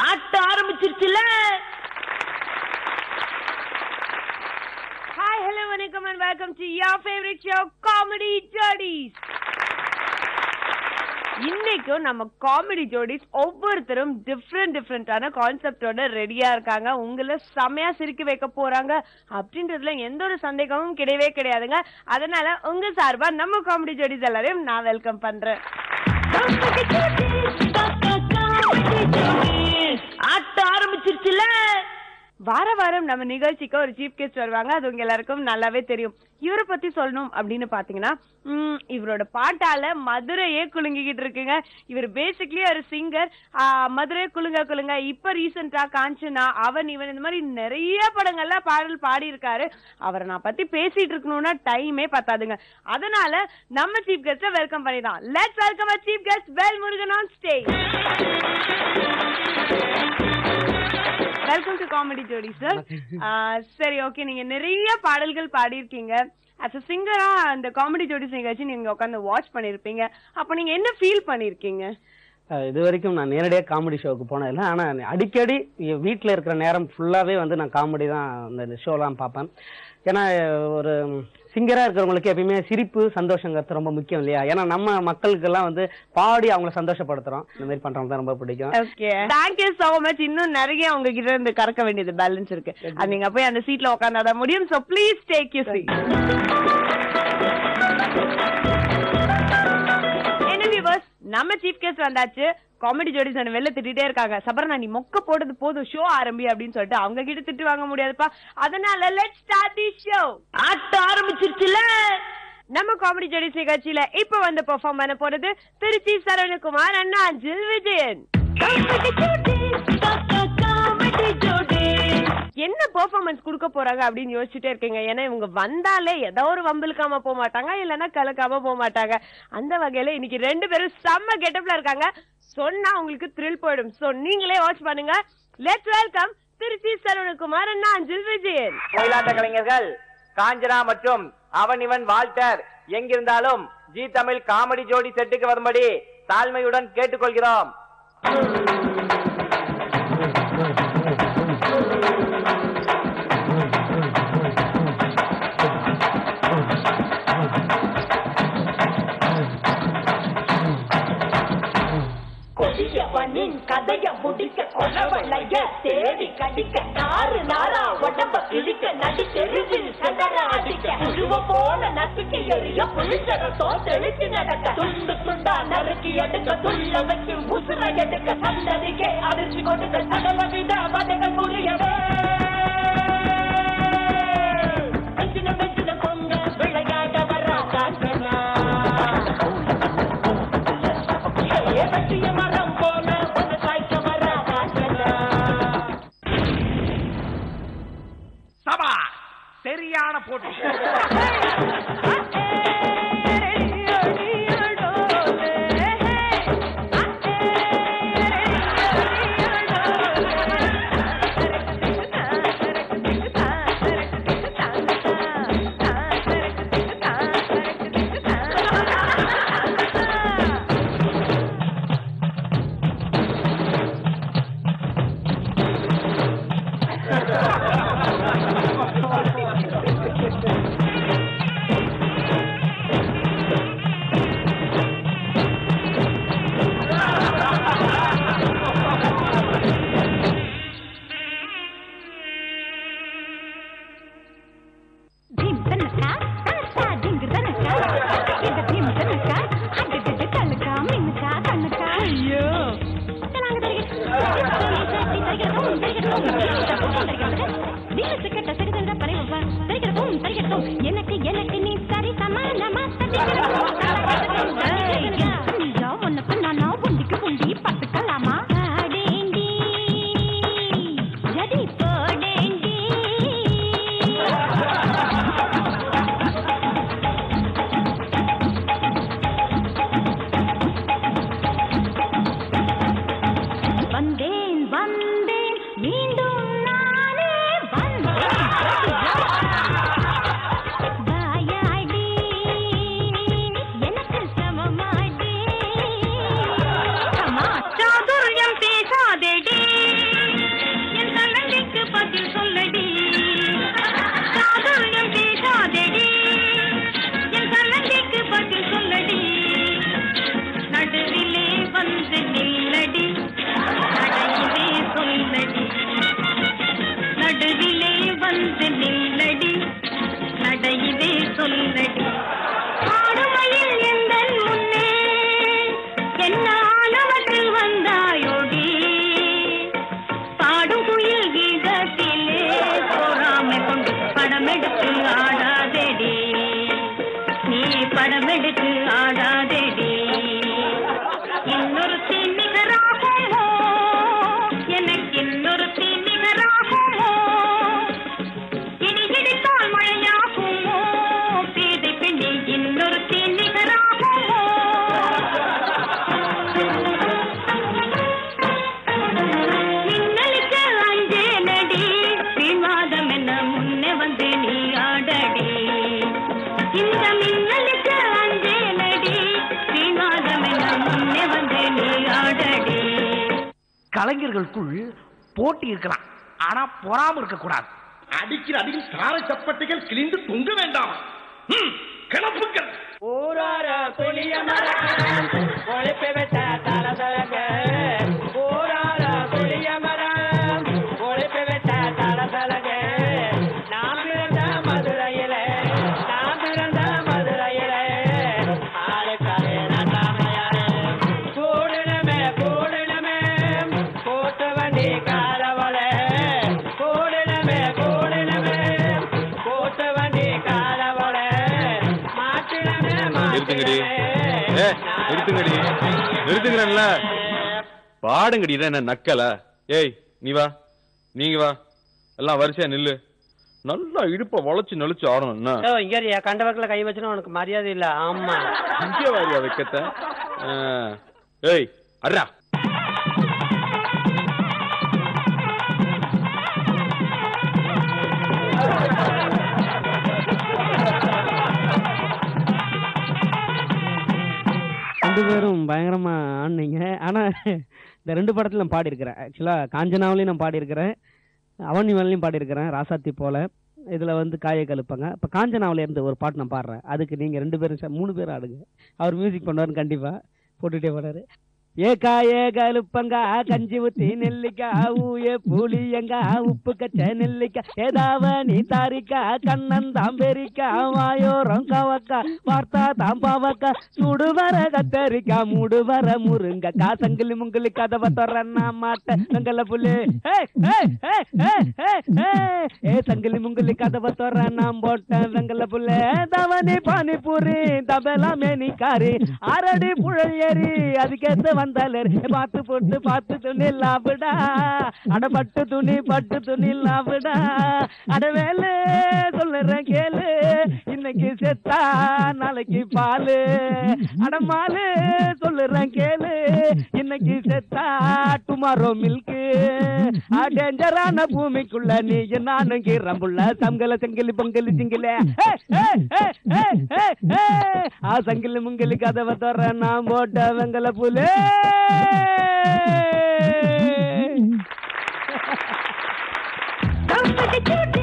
ஆட்ட ஆரம்பிச்சிருச்சுல. Hi, hello, வணக்கம் and welcome to your favorite show, Comedy Jodies. இன்னைக்கும் நம்ம காமெடி ஜோடிஸ் ஒவ்வொருத்தரும் டிஃப்ரெண்டான கான்செப்டோட ரெடியா இருக்காங்க. உங்களை செமையா சிரிக்க வைக்க போறாங்க அப்படின்றதுல எந்த ஒரு சந்தேகமும் கிடையவே கிடையாதுங்க. அதனால உங்க சார்பா நம்ம காமெடி ஜோடிஸ் எல்லாரையும் நான் வெல்கம் பண்றேன். ஆட்ட ஆரம்பிச்சிருச்சுல. வாரம் நம்ம நிகழ்ச்சிக்கு ஒரு சீஃப் கெஸ்ட் வருவாங்க. அது உங்க எல்லாருக்கும் நல்லாவே தெரியும். இவரை பத்தி சொல்லணும் அப்படின்னு பாத்தீங்கன்னா, இவரோட பாட்டால மதுரையே குலுங்கிக்கிட்டு இருக்குங்க. இவர் பேசிக்கலி ஒரு சிங்கர். மதுரை குலுங்க குலுங்க, இப்ப ரீசெண்டா காஞ்சனா, அவன் இவன், இந்த மாதிரி நிறைய படங்கள்ல பாடல் பாடி இருக்காரு. அவரை நான் பத்தி பேசிட்டு இருக்கணும்னா டைமே பத்தாதுங்க. அதனால நம்ம சீஃப் கெஸ்ட வெல்கம் பண்ணிடலாம். Let's welcome our chief guest Vel Murugan on stage. Welcome to Comedy Jodi sir. சரி, ஓகே, நீங்க நிறைய பாடல்கள் பாடியிருக்கீங்க. as a சிங்கரா அந்த காமெடி ஜோடிஸ் நிகழ்ச்சி நீங்க உட்காந்து வாட்ச் பண்ணிருப்பீங்க. அப்ப நீங்க என்ன ஃபீல் பண்ணிருக்கீங்க? இது வரைக்கும் நான் நேரடியாக காமெடி ஷோவுக்கு போனதில்லை. ஆனால் அடிக்கடி வீட்டில் இருக்கிற நேரம் ஃபுல்லாகவே வந்து நான் காமெடி தான் இந்த ஷோலாம் பார்ப்பேன். ஏன்னா ஒரு சிங்கராக இருக்கிறவங்களுக்கு எப்பயுமே சிரிப்பு சந்தோஷங்கிறது ரொம்ப முக்கியம் இல்லையா? ஏன்னா நம்ம மக்களுக்கெல்லாம் வந்து பாடி அவங்கள சந்தோஷப்படுத்துறோம். இந்த மாதிரி பண்றவங்க தான் ரொம்ப பிடிக்கும். Okay, thank you so much. இன்னும் நிறைய உங்ககிட்ட இருந்து கறக்க வேண்டியது பேலன்ஸ் இருக்கு. அது நீங்க போய் அந்த சீட்ல உட்கார்ந்தாதான் முடியும். So please take you seat. நம்ம சீஃப் கெஸ்ட் வந்தாச்சு. காமெடி ஜோடிஸ் வெளில திட்டிட்டே இருக்காங்க, சபரனா நீ மொக்க போடுறது போதும், ஷோ ஆரம்பி அப்படின்னு சொல்லிட்டு. அவங்க கிட்ட திட்டு வாங்க முடியாதுப்பா. அதனால லெட்ஸ் ஸ்டார்ட் தி ஷோ. ஆட்ட ஆரம்பிச்சிருச்சுல. நம்ம காமெடி ஜோடிஸ் நிகழ்ச்சியில இப்ப வந்து பெர்ஃபார்ம் பண்ண போறது திருச்சி சரவணகுமார் அண்ணா அஞ்சில் விஜயன். என்ன பெர்ஃபார்மன்ஸ் கொடுக்க போறாங்க அப்படின்னு யோசிச்சுட்டே இருக்கீங்க. ஏன்னா இவங்க வந்தாலே ஏதோ ஒரு வம்பிழுக்காம போக மாட்டாங்க, இல்லன்னா கலக்காம போக மாட்டாங்க. அந்த வகையில இன்னைக்கு ரெண்டு பேரும் செம்ம கெட்டப்ல இருக்காங்க. சொன்னா உங்களுக்கு த்ரில் போயிடும். சோ நீங்களே வாட்ச் பண்ணுங்க. லெட்ஸ் வெல்கம் திருச்சி சரவணகுமார் அண்ணா அஞ்சில் விஜயன். கோயிலாட்ட கலைஞர்கள் காஞ்சனா மற்றும் அவன் இவன் வால்டர் எங்கிருந்தாலும் ஜி தமிழ் காமெடி ஜோடி செட்டுக்கு வரும்படி தாழ்மையுடன் கேட்டுக்கொள்கிறோம். கதைய முடிக்க கொலவளைய தேடி கடிக்க நாறு நாரா உடம்ப கிழிக்க நடி தெருவில் சதற அடிக்க உருவ போல நசுக்கி எறிய புளிச்சரத்தோ தெளிச்சு நடக்க துண்டு துண்டா நறுக்கி எடுக்க துள்ள வச்சு உசுர எடுக்க சந்ததிக்கே அரிசி கொடுக்க சகல வித வதைகள் புரியவே மெச்சின மெச்சின கொங்க விளையாட வரா காஞ்சனா வெற்றிய மரம் போல சபா சரியான போட்டி. கலைஞர்களுக்குள் போட்டி இருக்கலாம், ஆனா பொறாம இருக்க கூடாது. அடிக்கிற அடியில் கார சப்பட்டைகள் கிழிந்து தொங்க வேண்டாம். கிளப்புங்கள். ஊரார புளிய மரம் ஒழிப்பு வச்ச தலதலங்க, ஊரார புளிய மரம் ஒழிப்பு வச்ச தலதலங்க. நாம் பிறந்த மதுரையில, நாம் பிறந்த மதுரையில ஆளுக்காரே நட்டாமையாரே கூடணுமே கூடணுமே கூட்டு வண்டி காலவளே கூடணுமே கூடணுமே கூட்டு வண்டி காலவளே நிறுத்துங்கடி நிறுத்துங்கடா பாடுங்கடி. என்ன நக்கல? ஏய் நீ வா, நீங்க வா, எல்லாம் வரிசையா நில்லு. நல்லா இடுப்ப வளைச்சு நெளிச்சு ஆடணும். இங்க கண்டவர்களை கை வச்சுனா உனக்கு மரியாதை இல்ல. ஆமா இங்க வாரியா வைக்கத்த. ஏய் அர்ரா ரெண்டு பேரும் பயங்கரமா ஆனீங்க. ஆனா இந்த ரெண்டு படத்துல நான் பாடி இருக்கிறேன். ஆக்சுவலா காஞ்சனாவிலையும் நான் பாடி இருக்கிறேன், அவனிவன்லையும் பாடி இருக்கிறேன், ராசாத்தி போல. இதுல வந்து காயை கழுப்பாங்க. இப்ப காஞ்சனாவில இருந்து ஒரு பாட்டு நான் பாடுறேன். அதுக்கு நீங்க 2 பேரும் 3 பேரும் ஆடுங்க. அவர் மியூசிக் பண்ணுவாரு, கண்டிப்பா போட்டுட்டே பாடுறாரு. ஏகாயே கழுப்பங்கா கஞ்சி ஊத்தி நெல்லிக்கா ஊயே புளியங்கா உப்பு கச்ச நெல்லிக்கா ஏதாவ நீ தாரிக்கா கண்ணந்தாம் பெரிக்கா வாயோரம் கவக்கா வார்த்தா தாம்பாவக்கா சுடு வர கத்தரிக்கா மூடு வர முருங்க காசங்கிலி முங்கிலி கதவை தொடர்னா மாட்ட வெங்கல புள்ளி ஏ சங்கிலி முங்கிலி கதவை தொடர நாம் போட்ட வெங்கல புள்ளே தவனி பானிபூரி தபலா மேனி காரி அரடி புழல் ஏறி அதுக்கேத்த வந்தாலர் பார்த்து போட்டு பார்த்து துணி லாபடா அடப்பட்டு துணி லாபடா அடவேலு சொல்லுறேன் கேளு இன்னைக்கு செத்தா நாளைக்கு பாலு அடமாலு சொல்லுறேன் கேளு இன்னைக்கு செத்தா டுமாரோ மில்கு டேஞ்சரான பூமிக்குள்ள நீ நானும் கீரம்புள்ள சங்கல செங்கிலி பொங்கலி சிங்கில சங்கிலி முங்கிலி கதவை தர நான் போட்ட வெங்கல புலே Don't forget to